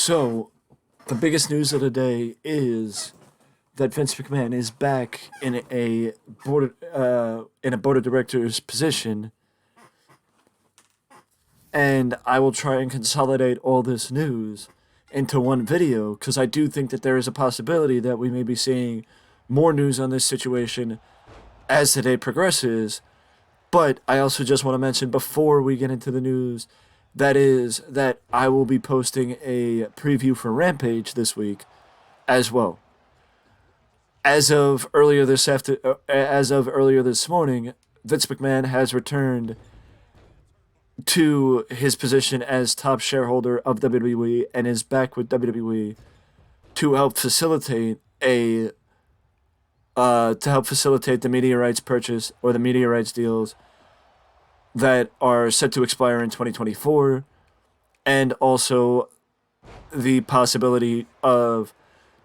So, the biggest news of the day is that Vince McMahon is back in a board of directors position, and I will try and consolidate all this news into one video because I do think that there is a possibility that we may be seeing more news on this situation as the day progresses. But I also just want to mention before we get into the news that is that I will be posting a preview for Rampage this week as well. As of earlier this morning, Vince McMahon has returned to his position as top shareholder of WWE and is back with WWE to help facilitate the media rights purchase or the media rights deals that are set to expire in 2024, and also the possibility of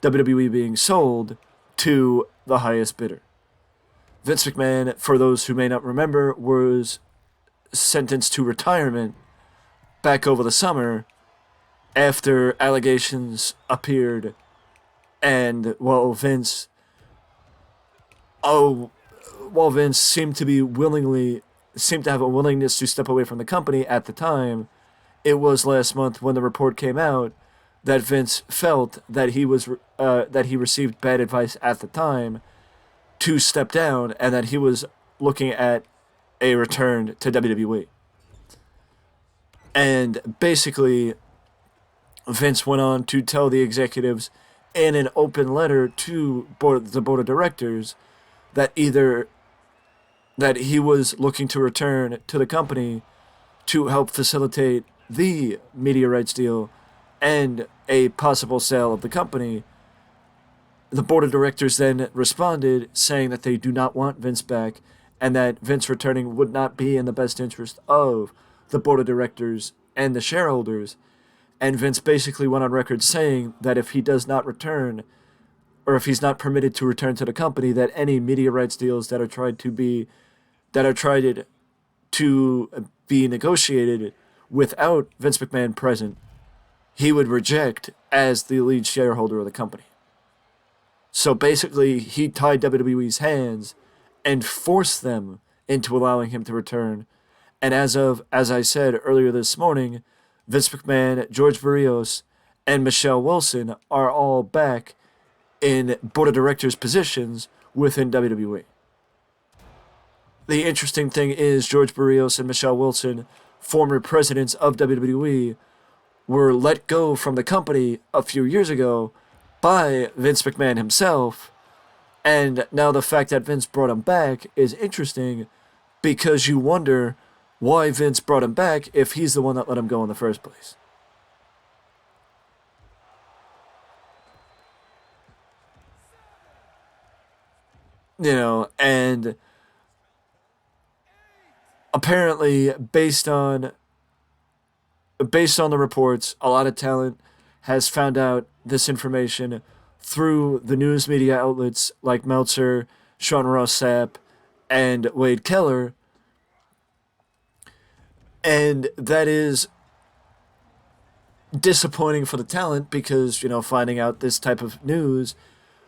WWE being sold to the highest bidder. Vince McMahon, for those who may not remember, was sentenced to retirement back over the summer after allegations appeared, and Vince seemed to have a willingness to step away from the company at the time. It was last month when the report came out that Vince felt that he received bad advice at the time to step down, and that he was looking at a return to WWE. And basically, Vince went on to tell the executives in an open letter to the board of directors that he was looking to return to the company to help facilitate the media rights deal and a possible sale of the company. The board of directors then responded saying that they do not want Vince back and that Vince returning would not be in the best interest of the board of directors and the shareholders. And Vince basically went on record saying that if he does not return, or if he's not permitted to return to the company, that any media rights deals that are tried to be negotiated without Vince McMahon present, he would reject as the lead shareholder of the company. So basically, he tied WWE's hands and forced them into allowing him to return. And as I said earlier this morning, Vince McMahon, George Barrios, and Michelle Wilson are all back in board of directors positions within WWE. The interesting thing is George Barrios and Michelle Wilson, former presidents of WWE, were let go from the company a few years ago by Vince McMahon himself, and now the fact that Vince brought him back is interesting because you wonder why Vince brought him back if he's the one that let him go in the first place. And apparently, based on the reports, a lot of talent has found out this information through the news media outlets like Meltzer, Sean Ross Sapp, and Wade Keller. And that is disappointing for the talent because, finding out this type of news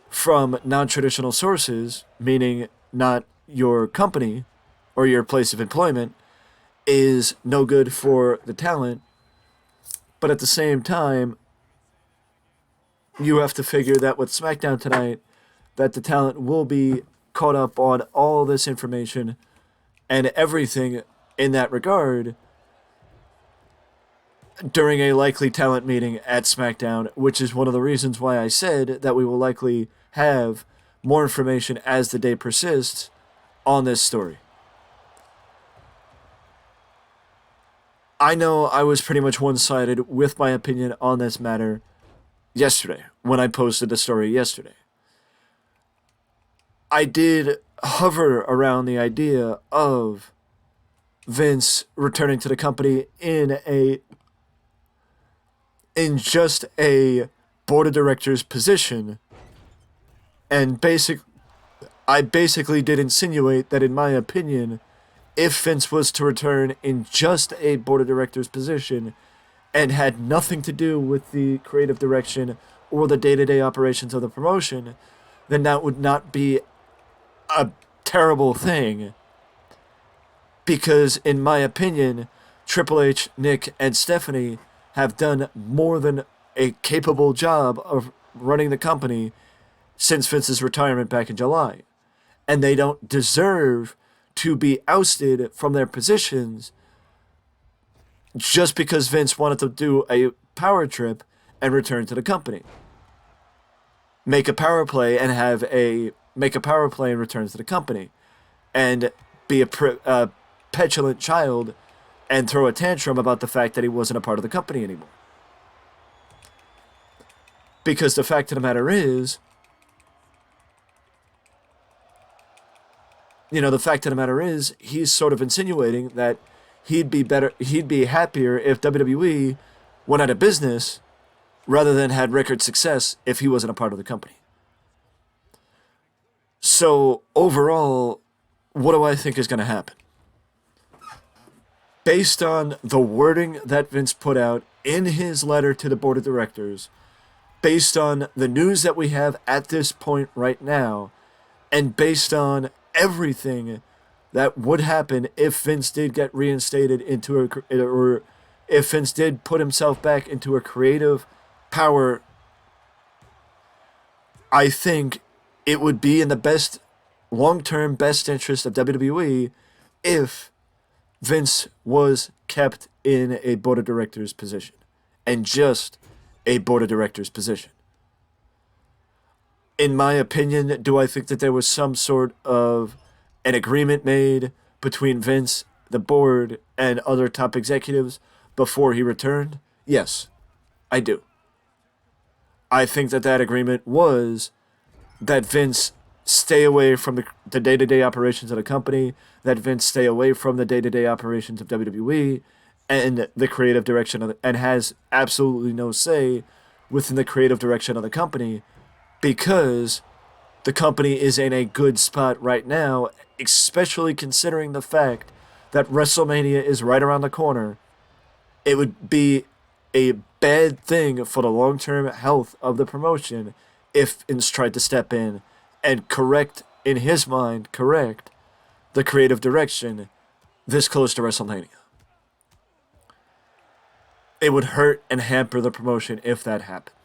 from non-traditional sources, meaning not your company or your place of employment, is no good for the talent. But at the same time, you have to figure that with SmackDown tonight, that the talent will be caught up on all this information and everything in that regard during a likely talent meeting at SmackDown, which is one of the reasons why I said that we will likely have more information as the day persists on this story. I know I was pretty much one-sided with my opinion on this matter yesterday, when I posted the story yesterday. I did hover around the idea of Vince returning to the company in just a board of directors position, and I basically did insinuate that, in my opinion, if Vince was to return in just a board of directors position and had nothing to do with the creative direction or the day-to-day operations of the promotion, then that would not be a terrible thing. Because, in my opinion, Triple H, Nick, and Stephanie have done more than a capable job of running the company since Vince's retirement back in July. And they don't deserve to be ousted from their positions just because Vince wanted to do a power trip and return to the company. Make a power play and return to the company, and be a petulant child and throw a tantrum about the fact that he wasn't a part of the company anymore. Because the fact of the matter is, he's sort of insinuating that he'd be happier if WWE went out of business rather than had record success if he wasn't a part of the company. So, overall, what do I think is going to happen? Based on the wording that Vince put out in his letter to the board of directors, based on the news that we have at this point right now, and based on everything that would happen if Vince did get reinstated or if Vince did put himself back into a creative power, I think it would be in the long-term best interest of WWE if Vince was kept in a board of directors position, and just a board of directors position. In my opinion, do I think that there was some sort of an agreement made between Vince, the board, and other top executives before he returned? Yes, I do. I think that agreement was that Vince stay away from the day-to-day operations of the company, that Vince stay away from the day-to-day operations of WWE and the creative direction and has absolutely no say within the creative direction of the company, because the company is in a good spot right now, especially considering the fact that WrestleMania is right around the corner. It would be a bad thing for the long-term health of the promotion if Vince tried to step in and correct the creative direction this close to WrestleMania. It would hurt and hamper the promotion if that happened.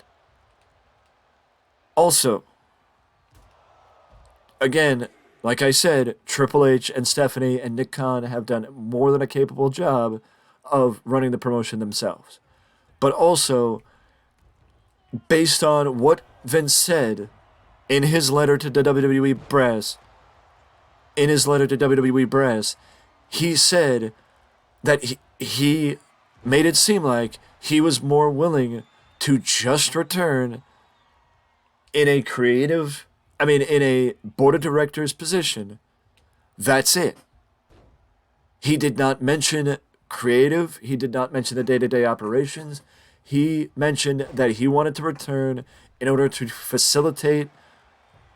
Also, again, like I said, Triple H and Stephanie and Nick Khan have done more than a capable job of running the promotion themselves. But also, based on what Vince said in his letter to the WWE brass, he said that he made it seem like he was more willing to just return in a board of directors position. That's it. He did not mention creative. He did not mention the day-to-day operations. He mentioned that he wanted to return in order to facilitate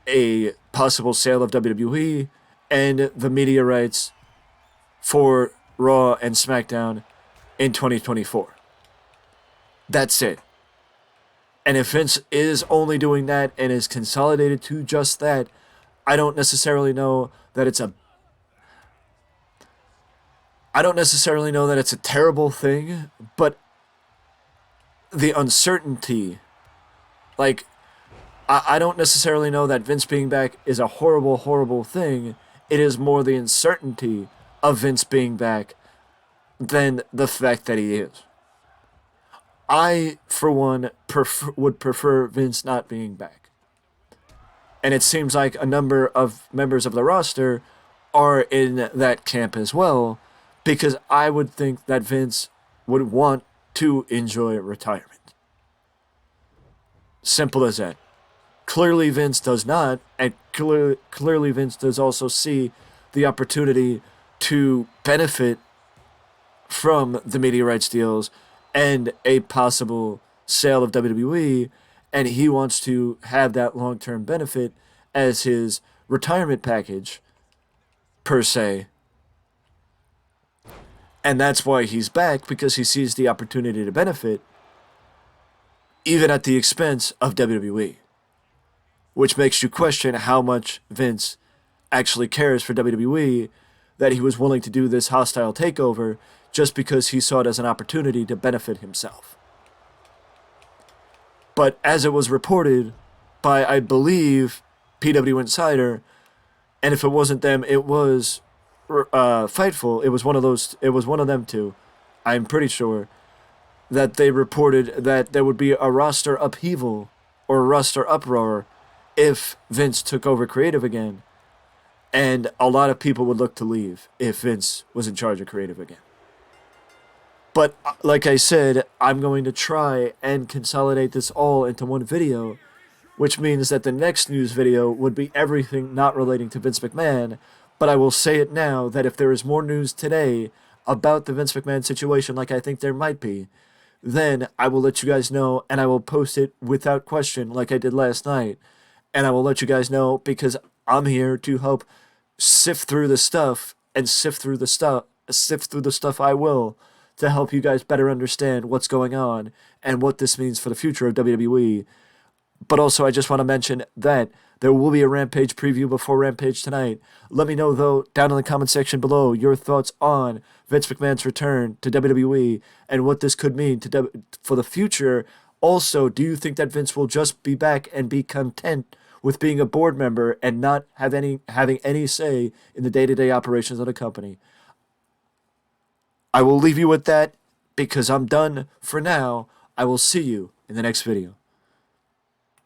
a possible sale of WWE and the media rights for Raw and SmackDown in 2024. That's it. And if Vince is only doing that and is consolidated to just that, I don't necessarily know that it's a terrible thing, but the uncertainty, I don't necessarily know that Vince being back is a horrible, horrible thing. It is more the uncertainty of Vince being back than the fact that he is. I, for one, would prefer Vince not being back. And it seems like a number of members of the roster are in that camp as well, because I would think that Vince would want to enjoy retirement. Simple as that. Clearly Vince does not, and clearly Vince does also see the opportunity to benefit from the media rights deals and a possible sale of WWE, and he wants to have that long-term benefit as his retirement package, per se. And that's why he's back, because he sees the opportunity to benefit, even at the expense of WWE. Which makes you question how much Vince actually cares for WWE, that he was willing to do this hostile takeover just because he saw it as an opportunity to benefit himself. But as it was reported by, I believe, PW Insider, and if it wasn't them, it was Fightful. It was one of those. It was one of them two. I'm pretty sure that they reported that there would be a roster upheaval or a roster uproar if Vince took over creative again, and a lot of people would look to leave if Vince was in charge of creative again. But like I said, I'm going to try and consolidate this all into one video, which means that the next news video would be everything not relating to Vince McMahon. But I will say it now that if there is more news today about the Vince McMahon situation, like I think there might be, then I will let you guys know, and I will post it without question like I did last night. And I will let you guys know because I'm here to help sift through the stuff and sift through the stuff I will, to help you guys better understand what's going on and what this means for the future of WWE. But also, I just want to mention that there will be a Rampage preview before Rampage tonight. Let me know, though, down in the comment section below, your thoughts on Vince McMahon's return to WWE and what this could mean for the future. Also, do you think that Vince will just be back and be content with being a board member and not having any say in the day-to-day operations of the company? I will leave you with that because I'm done for now. I will see you in the next video.